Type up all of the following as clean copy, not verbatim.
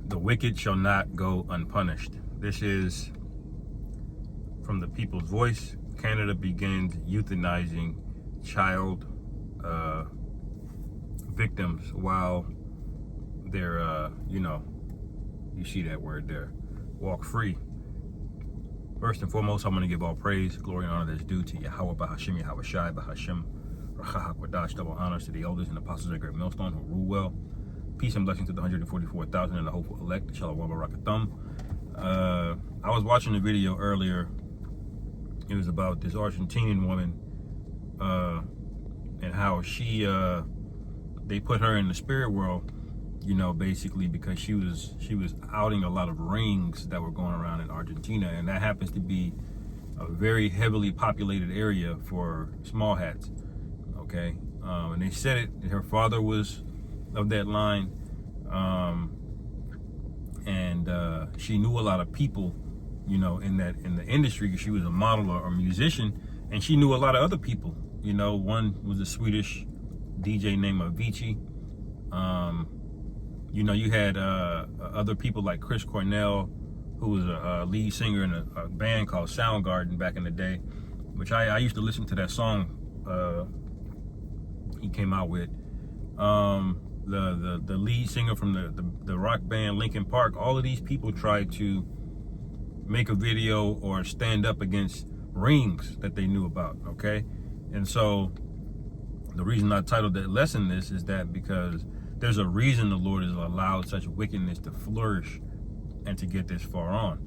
The wicked shall not go unpunished. This is from the People's Voice. Canada begins euthanizing child victims while they're, you see that word there, walk free. First and foremost, I'm going to give all praise, glory, and honor that's due to Yahweh, Bahashim, Yahweh Shai, Bahashim, Rachah, Kwadash, double honors to the elders and apostles of Great Millstone who rule well. Peace and blessings to the 144,000 and the hopeful elect. Shalom Barakathum. I was watching a video earlier. It was about this Argentinian woman and how they put her in the spirit world, basically because she was outing a lot of rings that were going around in Argentina, and that happens to be a very heavily populated area for small hats. Okay, and they said it. Her father was of that line, and she knew a lot of people, in the industry, because she was a model or a musician, and she knew a lot of other people. One was a Swedish DJ named Avicii. You had other people like Chris Cornell, who was a lead singer in a band called Soundgarden back in the day, which I used to listen to that song he came out with. The lead singer from the rock band Linkin Park. All of these people tried to make a video or stand up against rings that they knew about, okay? And so the reason I titled that lesson this is that because there's a reason the Lord has allowed such wickedness to flourish and to get this far on.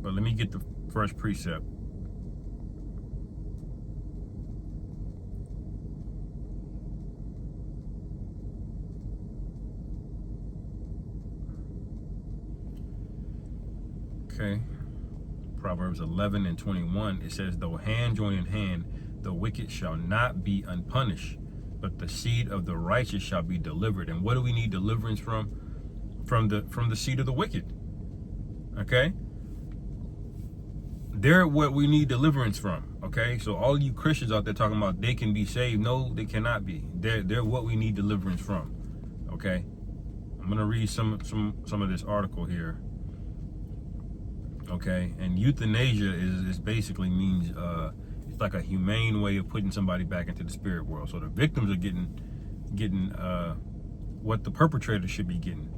But let me get the first precept. Okay, Proverbs 11 and 21, it says, though hand join in hand, the wicked shall not be unpunished, but the seed of the righteous shall be delivered. And what do we need deliverance from? From the seed of the wicked. Okay? They're what we need deliverance from. Okay? So all you Christians out there talking about they can be saved, no, they cannot be. They're what we need deliverance from. Okay? I'm gonna read some of this article here. Okay, and euthanasia is basically means it's like a humane way of putting somebody back into the spirit world. So the victims are getting what the perpetrator should be getting.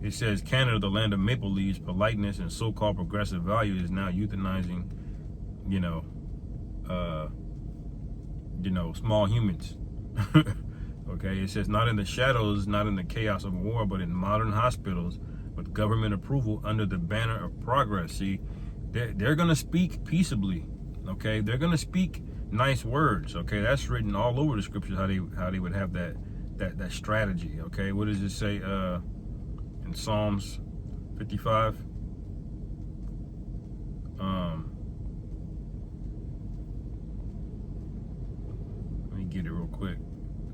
It says Canada, the land of maple leaves, politeness, and so-called progressive value, is now euthanizing, small humans. Okay, it says not in the shadows, not in the chaos of war, but in modern hospitals, with government approval under the banner of progress. See, they're going to speak peaceably, okay? They're going to speak nice words, okay? That's written all over the scriptures, how they would have that strategy, okay? What does it say in Psalms 55? Let me get it real quick.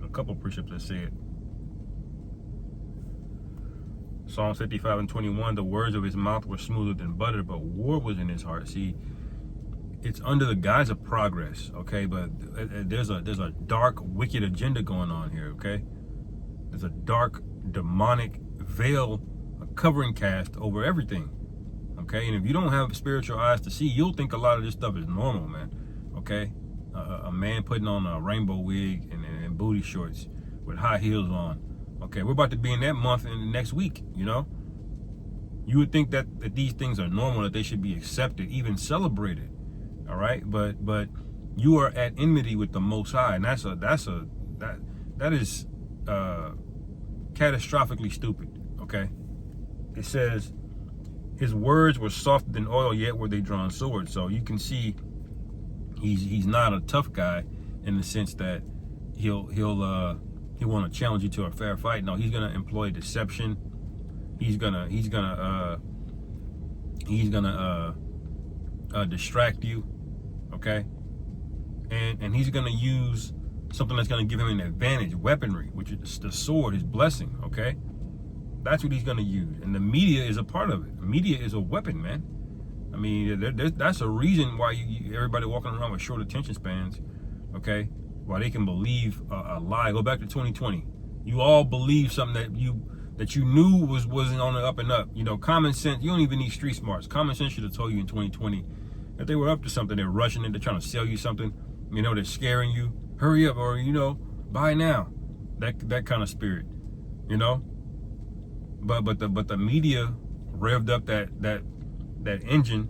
A couple precepts that say it. Psalm 55 and 21, the words of his mouth were smoother than butter, but war was in his heart. See, it's under the guise of progress, okay? But there's a dark, wicked agenda going on here, okay? There's a dark, demonic veil, a covering cast over everything, okay? And if you don't have spiritual eyes to see, you'll think a lot of this stuff is normal, man, okay? A man putting on a rainbow wig and booty shorts with high heels on. Okay, we're about to be in that month in the next week, You would think that these things are normal, that they should be accepted, even celebrated. All right, but you are at enmity with the Most High, and that is catastrophically stupid. Okay, it says his words were softer than oil, yet were they drawn swords. So you can see he's not a tough guy in the sense that he'll want to challenge you to a fair fight. No, he's gonna employ deception. He's gonna distract you, okay? And he's gonna use something that's gonna give him an advantage, weaponry, which is the sword, his blessing, okay? That's what he's gonna use, and the media is a part of it. The media is a weapon, man. I mean, that's a reason why everybody walking around with short attention spans, okay? Why they can believe a lie. Go back to 2020. You all believe something that you knew wasn't on the up and up. You know, common sense. You don't even need street smarts. Common sense should have told you in 2020 that they were up to something. They're rushing it. They're trying to sell you something. You know, they're scaring you. Hurry up, or you know, buy now. That kind of spirit. You know. But the media revved up that engine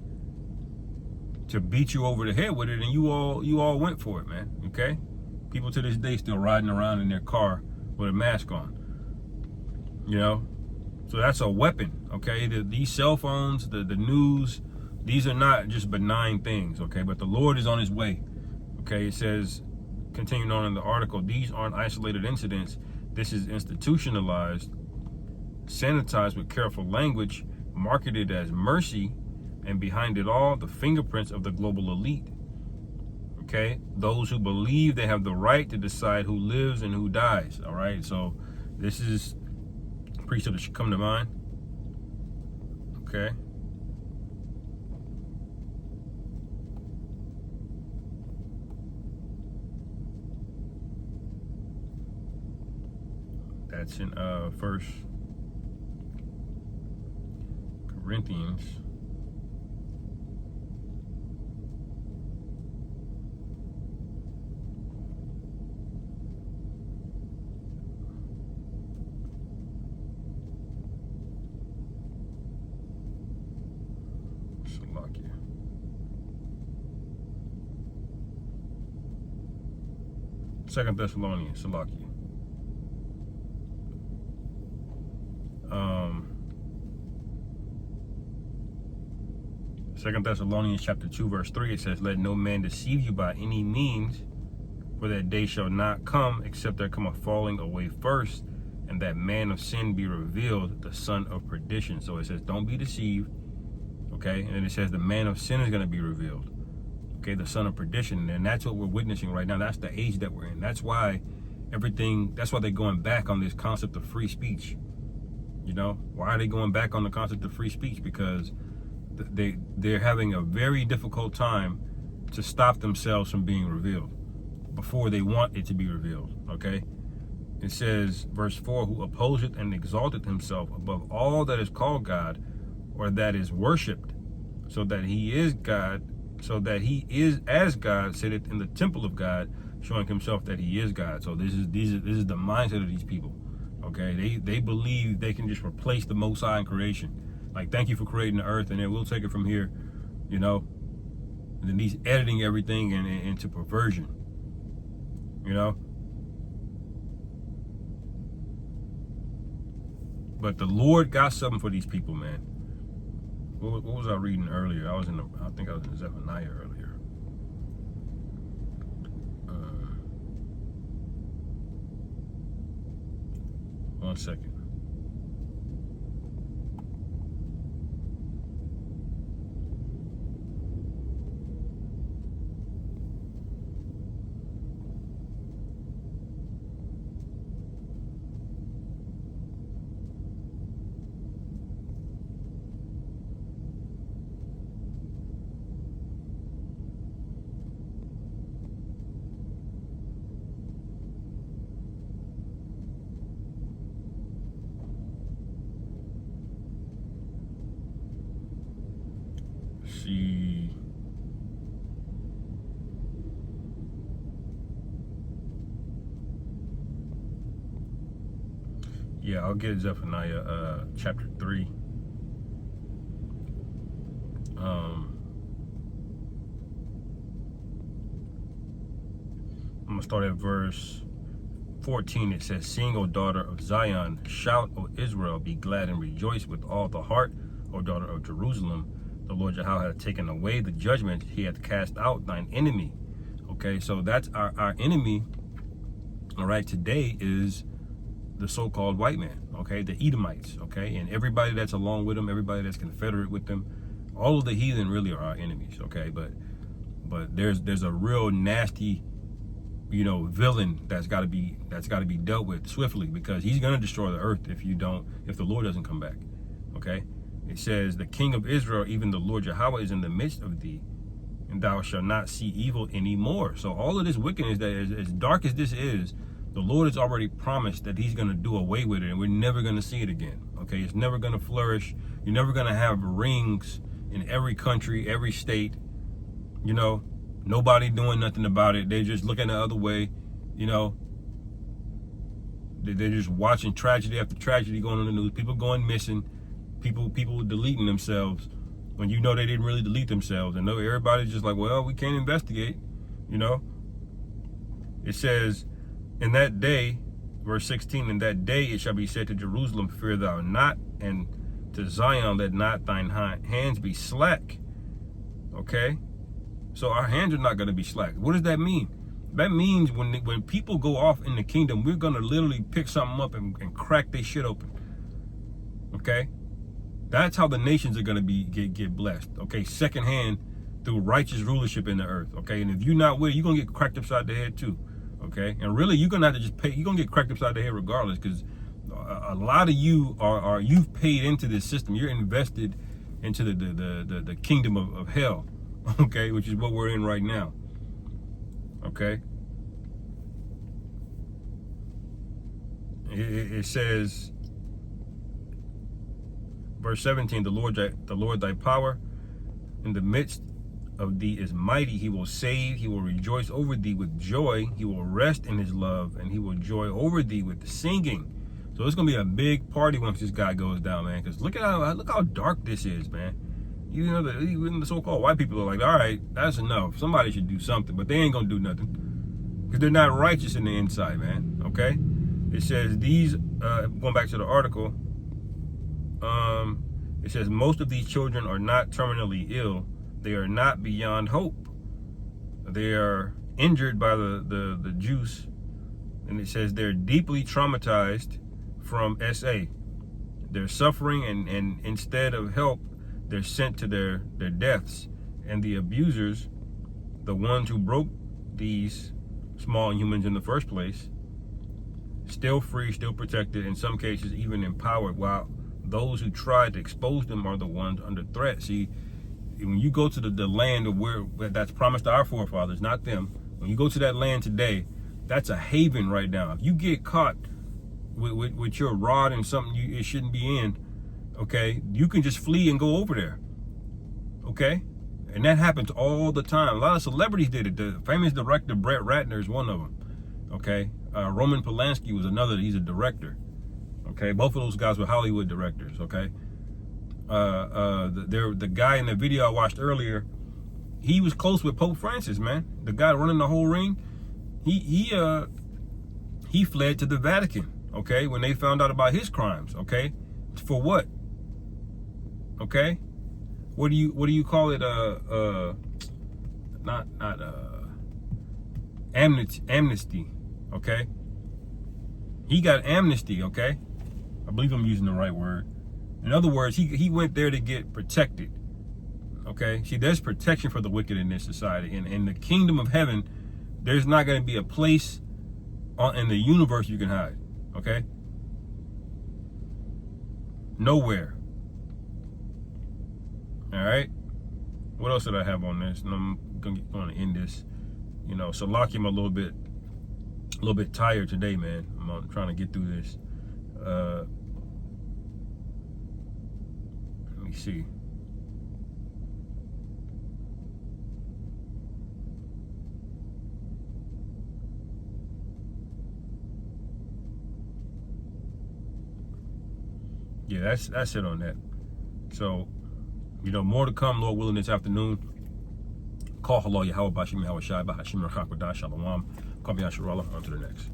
to beat you over the head with it, and you all went for it, man. Okay. People to this day still riding around in their car with a mask on. You know, so that's a weapon. Okay, these cell phones, the news, these are not just benign things. Okay, but the Lord is on his way. Okay, it says, continuing on in the article, these aren't isolated incidents. This is institutionalized, sanitized with careful language, marketed as mercy, and behind it all, the fingerprints of the global elite. Okay, those who believe they have the right to decide who lives and who dies. All right, so this is precept that should come to mind. Okay. That's in 1 Corinthians. Salakia. 2 Thessalonians, Salakia. 2 Thessalonians chapter 2 verse 3, it says, let no man deceive you by any means, for that day shall not come except there come a falling away first, and that man of sin be revealed, the son of perdition. So it says, don't be deceived. Okay, and it says the man of sin is going to be revealed. Okay, the son of perdition, and that's what we're witnessing right now. That's the age that we're in. That's why that's why they're going back on this concept of free speech. You know, why are they going back on the concept of free speech? Because they're having a very difficult time to stop themselves from being revealed before they want it to be revealed. Okay, it says, verse 4, who opposeth and exalteth himself above all that is called God or that is worshipped, so that he is God, so that he is as God, sitteth in the temple of God, showing himself that he is God. So this is the mindset of these people. Okay, they believe they can just replace the Most High in creation. Like, thank you for creating the earth, and then we'll take it from here, you know. And then he's editing everything into perversion, you know. But the Lord got something for these people, man. What was I reading earlier? I think I was in Zephaniah earlier. 1 second. See, yeah, I'll get Zephaniah chapter 3. I'm gonna start at verse 14. It says, sing, O daughter of Zion, shout, O Israel, be glad and rejoice with all the heart, O daughter of Jerusalem. The Lord Yahweh hath taken away the judgment, he hath cast out thine enemy. Okay, so that's our enemy. All right, today is the so-called white man, okay, the Edomites, okay, and everybody that's along with them, everybody that's confederate with them, all of the heathen really are our enemies, okay, but there's a real nasty, you know, villain that's got to be dealt with swiftly, because he's going to destroy the earth if the Lord doesn't come back. Okay, it says, the King of Israel, even the Lord Yahweh, is in the midst of thee, and thou shalt not see evil anymore. So all of this wickedness, that is, as dark as this is, The Lord has already promised that he's going to do away with it, and we're never going to see it again. Okay, it's never going to flourish. You're never going to have rings in every country, every state. You know, nobody doing nothing about it. They're just looking the other way. You know, they're just watching tragedy after tragedy going on the news. People going missing. People deleting themselves when you know they didn't really delete themselves. And everybody's just like, well, we can't investigate. You know, it says, in that day, verse 16, in that day it shall be said to Jerusalem, fear thou not, and to Zion, let not thine hands be slack. Okay? So our hands are not going to be slack. What does that mean? That means when people go off in the kingdom, we're going to literally pick something up and crack their shit open. Okay? That's how the nations are going to get blessed. Okay? Secondhand, through righteous rulership in the earth. Okay? And if you're not with it, you're going to get cracked upside the head too. Okay, and really, you're gonna have to just pay. You're gonna get cracked upside the head regardless, because a lot of you you've paid into this system. You're invested into the kingdom of hell. Okay, which is what we're in right now. Okay, it says, verse 17: the Lord thy power in the midst of thee is mighty. He will save. He will rejoice over thee with joy. He will rest in his love, and he will joy over thee with singing. So it's gonna be a big party once this guy goes down, man. Because look how dark this is, man. You know, even the so-called white people are like, all right, that's enough. Somebody should do something, but they ain't gonna do nothing because they're not righteous in the inside, man. Okay. It says these. Going back to the article. It says most of these children are not terminally ill. They are not beyond hope. They are injured by the juice. And it says they're deeply traumatized from SA. They're suffering, and instead of help, they're sent to their deaths. And the abusers, the ones who broke these small humans in the first place, still free, still protected, in some cases even empowered, while those who tried to expose them are the ones under threat. See, when you go to the land of where that's promised to our forefathers, not them, when you go to that land today, that's a haven right now. If you get caught with your rod in something it shouldn't be in, okay, you can just flee and go over there, okay? And that happens all the time. A lot of celebrities did it. The famous director Brett Ratner is one of them, okay? Roman Polanski was another. He's a director, okay? Both of those guys were Hollywood directors, okay? The guy in the video I watched earlier, he was close with Pope Francis, man. The guy running the whole ring, he fled to the Vatican, okay, when they found out about his crimes, okay? For what? Okay? What do you call it? Not amnesty, okay? He got amnesty, okay? I believe I'm using the right word. In other words, he went there to get protected. Okay? See, there's protection for the wicked in this society. And in the kingdom of heaven, there's not going to be a place in the universe you can hide. Okay? Nowhere. All right? What else did I have on this? And I'm going to end this. You know, Salakim a little bit tired today, man. I'm trying to get through this. Let me see. Yeah, that's it on that. So, you know, more to come, Lord willing, this afternoon. Call hello Yahweh Bashim Yahweh Shai Bahashim Rachak Shalom. Call me Asherallah. On to the next.